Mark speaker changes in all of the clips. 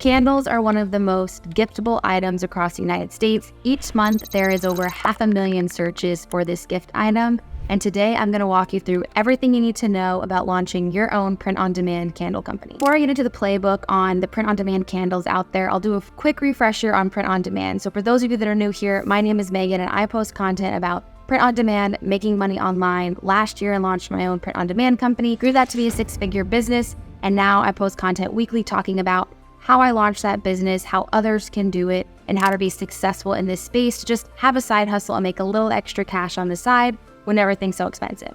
Speaker 1: Candles are one of the most giftable items across the United States. Each month, there is over 500,000 searches for this gift item. And today I'm going to walk you through everything you need to know about launching your own print-on-demand candle company. Before I get into the playbook on the print-on-demand candles out there, I'll do a quick refresher on print-on-demand. So for those of you that are new here, my name is Megan and I post content about print-on-demand, making money online. Last year I launched my own print-on-demand company, grew that to be a 6-figure business, and now I post content weekly talking about how I launched that business, how others can do it, and how to be successful in this space to just have a side hustle and make a little extra cash on the side when everything's so expensive.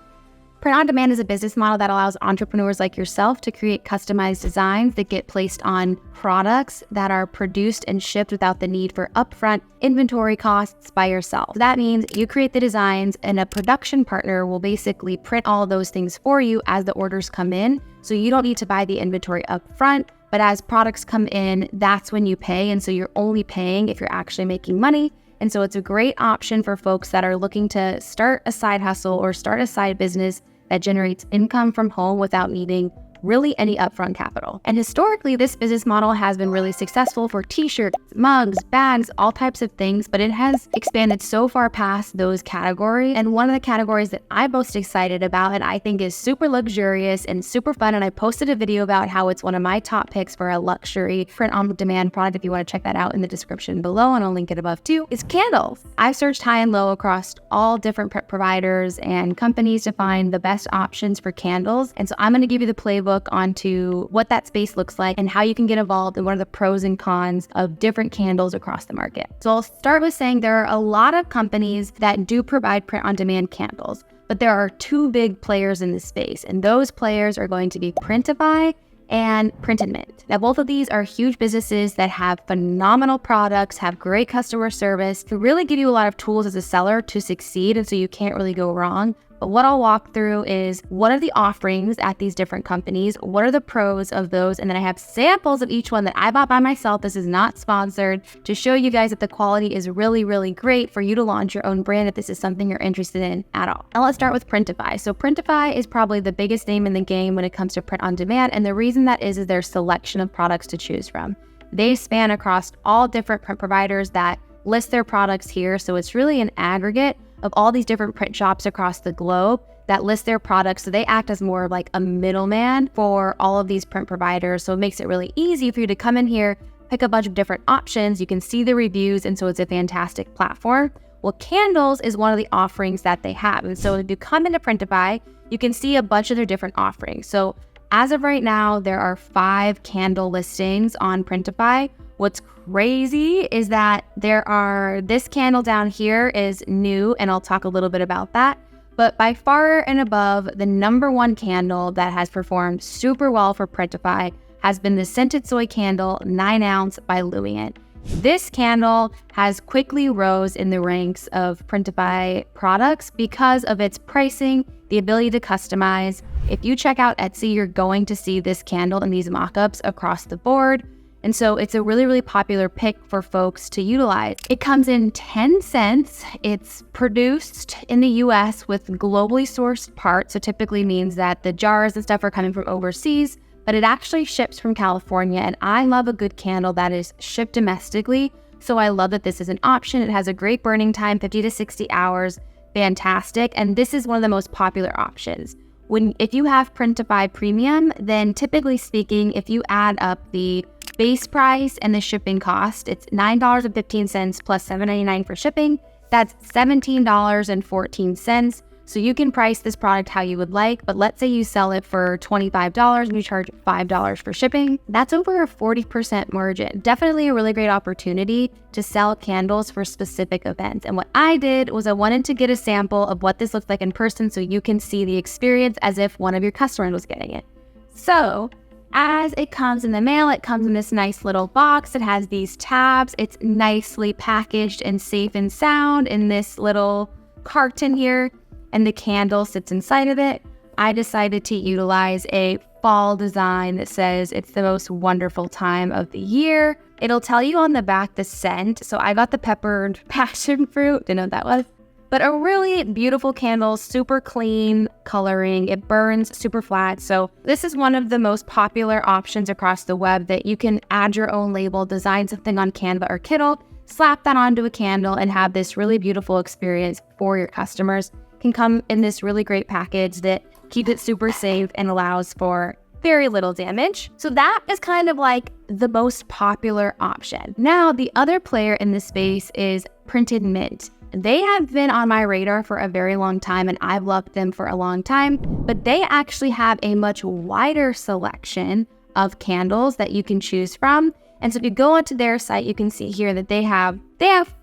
Speaker 1: Print-on-demand is a business model that allows entrepreneurs like yourself to create customized designs that get placed on products that are produced and shipped without the need for upfront inventory costs by yourself. That means you create the designs and a production partner will basically print all those things for you as the orders come in. So you don't need to buy the inventory upfront, but as products come in, that's when you pay. And so you're only paying if you're actually making money. And so it's a great option for folks that are looking to start a side hustle or start a side business that generates income from home without needing really any upfront capital. And historically, this business model has been really successful for t-shirts, mugs, bags, all types of things, but it has expanded so far past those categories. And one of the categories that I'm most excited about and I think is super luxurious and super fun, and I posted a video about how it's one of my top picks for a luxury print-on-demand product if you want to check that out in the description below, and I'll link it above too, is candles. I've searched high and low across all different print providers and companies to find the best options for candles. And so I'm going to give you the playbook onto what that space looks like and how you can get involved and what are the pros and cons of different candles across the market. So I'll start with saying there are a lot of companies that do provide print-on-demand candles, but there are two big players in this space, and those players are going to be Printify and Print and Mint. Now, both of these are huge businesses that have phenomenal products, have great customer service, can really give you a lot of tools as a seller to succeed, and so you can't really go wrong. But what I'll walk through is what are the offerings at these different companies, what are the pros of those, and then I have samples of each one that I bought by myself. This is not sponsored, to show you guys that the quality is really, really great for you to launch your own brand if this is something you're interested in at all. Now let's start with Printify. So Printify is probably the biggest name in the game when it comes to print on demand, and the reason that is their selection of products to choose from. They span across all different print providers that list their products here, so it's really an aggregate of all these different print shops across the globe that list their products. So they act as more of like a middleman for all of these print providers. So it makes it really easy for you to come in here, pick a bunch of different options. You can see the reviews, and so it's a fantastic platform. Well, candles is one of the offerings that they have. And so if you come into Printify, you can see a bunch of their different offerings. So as of right now, there are 5 candle listings on Printify. What's crazy is that this candle down here is new, and I'll talk a little bit about that. But by far and above, the number one candle that has performed super well for Printify has been the Scented Soy Candle 9 ounce by Lumiant. This candle has quickly rose in the ranks of Printify products because of its pricing, the ability to customize. If you check out Etsy, you're going to see this candle in these mock-ups across the board. And so it's a really, really popular pick for folks to utilize. It comes in 10 cents. It's produced in the US with globally sourced parts. So typically means that the jars and stuff are coming from overseas, but it actually ships from California. And I love a good candle that is shipped domestically. So I love that this is an option. It has a great burning time, 50 to 60 hours, fantastic. And this is one of the most popular options. If you have Printify Premium, then typically speaking, if you add up the base price and the shipping cost, it's $9.15 plus $7.99 for shipping. That's $17.14. So you can price this product how you would like, but let's say you sell it for $25 and you charge $5 for shipping. That's over a 40% margin. Definitely a really great opportunity to sell candles for specific events. And what I did was I wanted to get a sample of what this looks like in person so you can see the experience as if one of your customers was getting it. So as it comes in the mail, it comes in this nice little box. It has these tabs. It's nicely packaged and safe and sound in this little carton here, and the candle sits inside of it. I decided to utilize a fall design that says it's the most wonderful time of the year. It'll tell you on the back the scent. So I got the peppered passion fruit. Didn't know what that was. but a really beautiful candle, super clean coloring. It burns super flat. So this is one of the most popular options across the web that you can add your own label, design something on Canva or Kindle, slap that onto a candle and have this really beautiful experience for your customers. It can come in this really great package that keeps it super safe and allows for very little damage. So that is kind of like the most popular option. Now, the other player in this space is Printed Mint. They have been on my radar for a very long time, and I've loved them for a long time, but they actually have a much wider selection of candles that you can choose from. And so if you go onto their site, you can see here that they have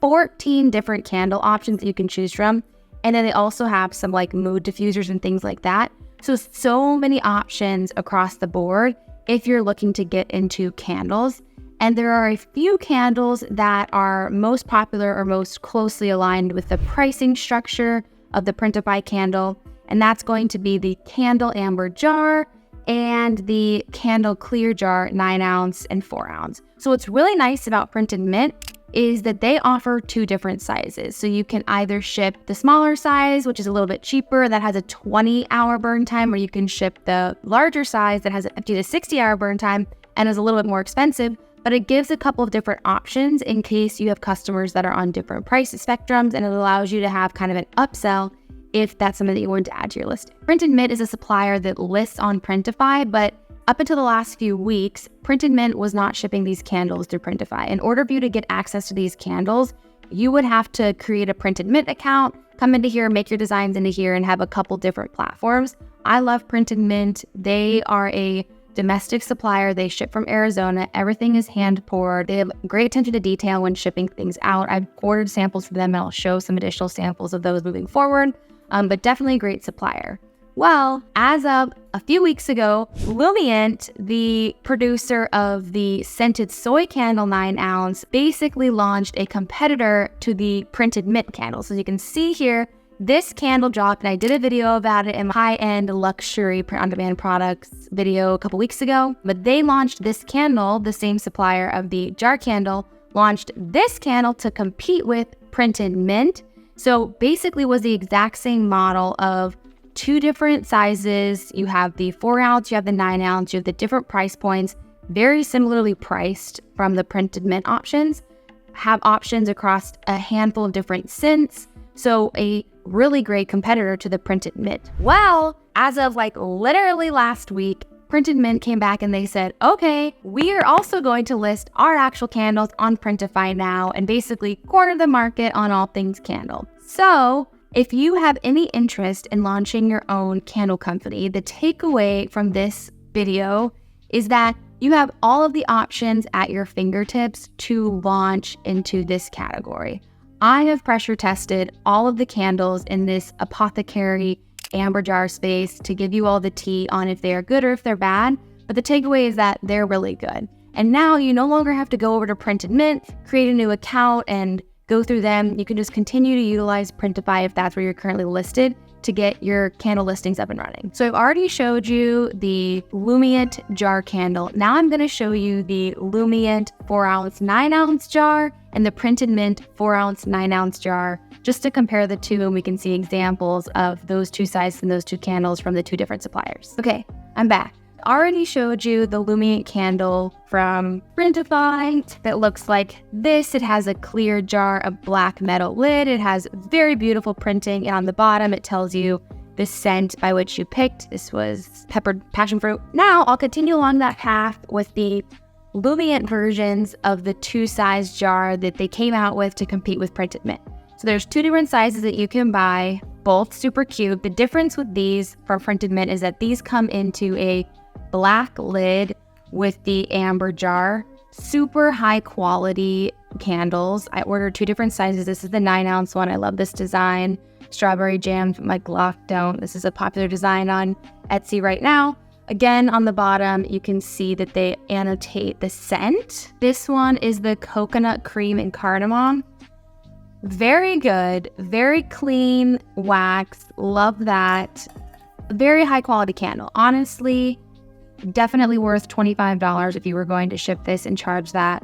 Speaker 1: 14 different candle options that you can choose from. And then they also have some like mood diffusers and things like that. So many options across the board if you're looking to get into candles. And there are a few candles that are most popular or most closely aligned with the pricing structure of the Printify candle. And that's going to be the Candle Amber Jar and the Candle Clear Jar 9 ounce and 4 ounce. So what's really nice about Printed Mint is that they offer 2 different sizes. So you can either ship the smaller size, which is a little bit cheaper, that has a 20-hour burn time, or you can ship the larger size that has a 50 to 60-hour burn time and is a little bit more expensive, but it gives a couple of different options in case you have customers that are on different price spectrums, and it allows you to have kind of an upsell if that's something that you want to add to your listing. Printed Mint is a supplier that lists on Printify, but up until the last few weeks, Printed Mint was not shipping these candles through Printify. In order for you to get access to these candles, you would have to create a Printed Mint account, come into here, make your designs into here, and have a couple different platforms. I love Printed Mint. They are a domestic supplier. They ship from Arizona. Everything is hand poured. They have great attention to detail when shipping things out. I've ordered samples for them, and I'll show some additional samples of those moving forward, but definitely a great supplier. Well, as of a few weeks ago, Lumient, the producer of the scented soy candle 9 ounce, basically launched a competitor to the Printed Mint candle. So you can see here, this candle dropped, and I did a video about it in my high-end luxury print-on-demand products video a couple weeks ago. But they launched this candle, the same supplier of the jar candle, launched this candle to compete with Printed Mint. So basically was the exact same model of 2 different sizes. You have the 4 ounce, you have the 9 ounce, you have the different price points, very similarly priced from the Printed Mint options, have options across a handful of different scents. So a really great competitor to the Printed Mint. Well, as of like literally last week, Printed Mint came back and they said, okay, we are also going to list our actual candles on Printify now and basically corner the market on all things candle. So if you have any interest in launching your own candle company, the takeaway from this video is that you have all of the options at your fingertips to launch into this category. I have pressure tested all of the candles in this apothecary amber jar space to give you all the tea on if they are good or if they're bad, but the takeaway is that they're really good. And now you no longer have to go over to Printed Mint, create a new account, and go through them. You can just continue to utilize Printify if that's where you're currently listed to get your candle listings up and running. So I've already showed you the Lumient jar candle. Now I'm going to show you the Lumient 4 ounce, 9 ounce jar and the Printed Mint 4 ounce, 9 ounce jar, just to compare the two, and we can see examples of those 2 sizes and those 2 candles from the 2 different suppliers. Okay, I'm back. Already showed you the Lumient candle from Printify that looks like this. It has a clear jar, a black metal lid. It has very beautiful printing, and on the bottom it tells you the scent by which you picked. This was peppered passion fruit. Now I'll continue along that path with the Lumient versions of the 2 size jar that they came out with to compete with Printed Mint. So there's 2 different sizes that you can buy, both super cute. The difference with these from Printed Mint is that these come into a black lid with the amber jar. Super high quality candles. I ordered 2 different sizes. This is the 9 ounce one. I love this design. Strawberry jam, my Glock don't. This is a popular design on Etsy right now. Again, on the bottom, you can see that they annotate the scent. This one is the coconut cream and cardamom. Very good, very clean wax. Love that. Very high quality candle. Honestly, definitely worth $25 if you were going to ship this and charge that.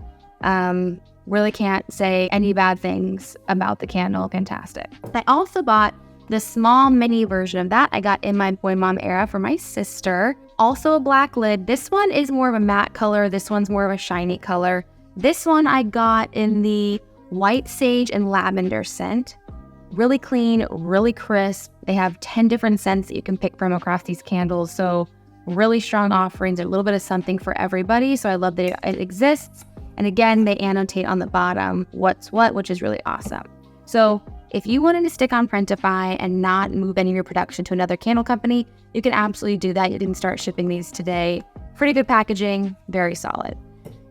Speaker 1: Really can't say any bad things about the candle. Fantastic. I also bought the small mini version of that. I got in my Boy Mom era for my sister. Also a black lid. This one is more of a matte color. This one's more of a shiny color. This one I got in the white sage and lavender scent. Really clean, really crisp. They have 10 different scents that you can pick from across these candles. So really strong offerings, a little bit of something for everybody. So I love that it exists. And again, they annotate on the bottom what's what, which is really awesome. So if you wanted to stick on Printify and not move any of your production to another candle company, you can absolutely do that. You can start shipping these today. Pretty good packaging, very solid.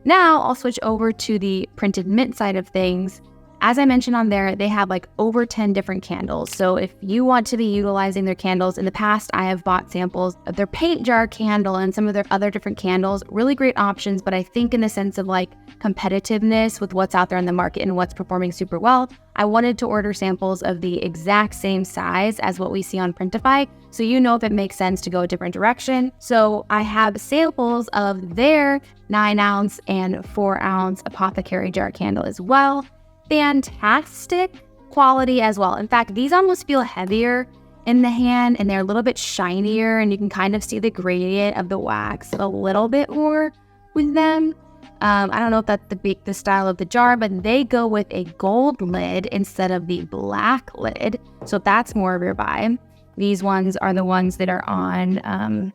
Speaker 1: Now I'll switch over to the printed mint side of things. As I mentioned on there, they have like over 10 different candles. So if you want to be utilizing their candles, in the past, I have bought samples of their paint jar candle and some of their other different candles. Really great options, but I think in the sense of like competitiveness with what's out there in the market and what's performing super well, I wanted to order samples of the exact same size as what we see on Printify, so you know if it makes sense to go a different direction. So I have samples of their 9-ounce and 4-ounce apothecary jar candle as well. Fantastic quality as well. In fact, these almost feel heavier in the hand and they're a little bit shinier, and you can kind of see the gradient of the wax a little bit more with them. I don't know if that's the style of the jar, but they go with a gold lid instead of the black lid. So if that's more of your vibe. These ones are the ones that are on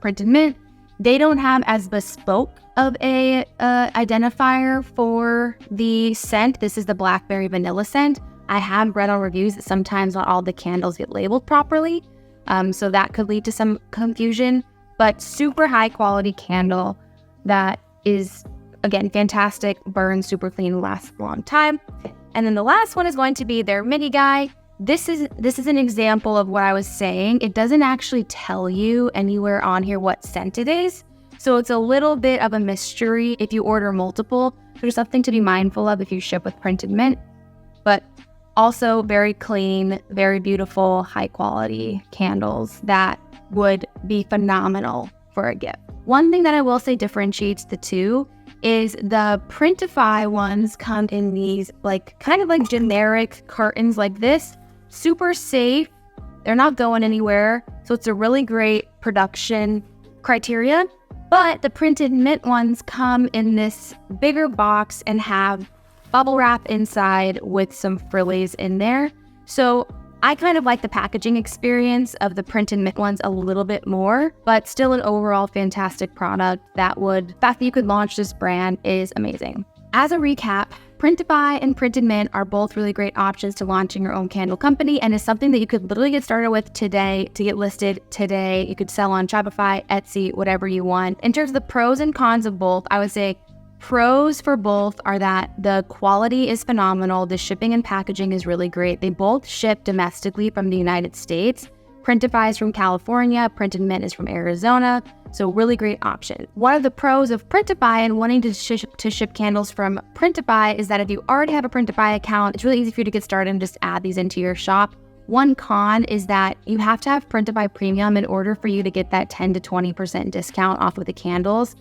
Speaker 1: Printed Mint. They don't have as bespoke of a identifier for the scent. This is the blackberry vanilla scent. I have read on reviews that sometimes not all the candles get labeled properly, so that could lead to some confusion, but super high quality candle that is, again, fantastic, burns super clean, lasts a long time. And then the last one is going to be their mini guy. This is an example of what I was saying. It doesn't actually tell you anywhere on here what scent it is. So it's a little bit of a mystery if you order multiple. There's something to be mindful of if you ship with Printed Mint, but also very clean, very beautiful, high quality candles that would be phenomenal for a gift. One thing that I will say differentiates the two is the Printify ones come in these kind of like generic cartons like this. Super safe. They're not going anywhere. So it's a really great production criteria. But the Printed Mint ones come in this bigger box and have bubble wrap inside with some frillies in there. So I kind of like the packaging experience of the Printed Mint ones a little bit more, but still an overall fantastic product the fact that you could launch this brand is amazing. As a recap, Printify and Printed Mint are both really great options to launching your own candle company, and is something that you could literally get started with today to get listed today. You could sell on Shopify, Etsy, whatever you want. In terms of the pros and cons of both, I would say pros for both are that the quality is phenomenal. The shipping and packaging is really great. They both ship domestically from the United States. Printify is from California, Printed Mint is from Arizona. So really great option. One of the pros of Printify and wanting to ship candles from Printify is that if you already have a Printify account, it's really easy for you to get started and just add these into your shop. One con is that you have to have Printify Premium in order for you to get that 10 to 20% discount off of the candles.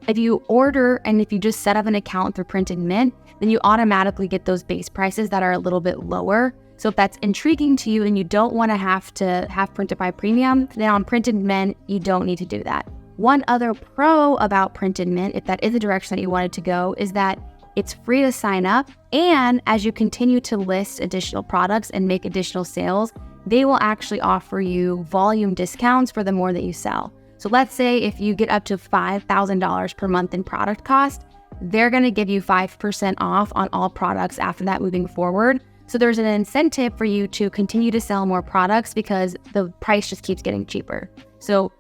Speaker 1: If you order and if you just set up an account through Printed Mint, then you automatically get those base prices that are a little bit lower. So if that's intriguing to you and you don't want to have Printify Premium, then on Printed Mint, you don't need to do that. One other pro about Printed Mint, if that is the direction that you wanted to go, is that it's free to sign up. And as you continue to list additional products and make additional sales, they will actually offer you volume discounts for the more that you sell. So let's say if you get up to $5,000 per month in product cost, they're going to give you 5% off on all products after that moving forward. So there's an incentive for you to continue to sell more products because the price just keeps getting cheaper. So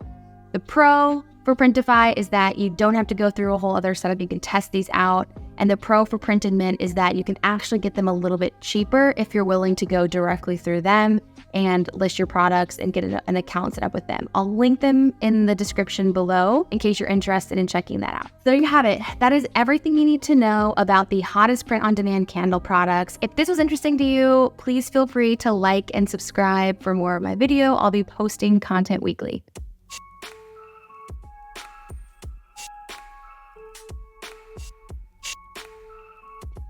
Speaker 1: the pro for Printify is that you don't have to go through a whole other setup. You can test these out. And the pro for Printed Mint is that you can actually get them a little bit cheaper if you're willing to go directly through them and list your products and get an account set up with them. I'll link them in the description below in case you're interested in checking that out. So there you have it. That is everything you need to know about the hottest print-on-demand candle products. If this was interesting to you, please feel free to like and subscribe for more of my video. I'll be posting content weekly.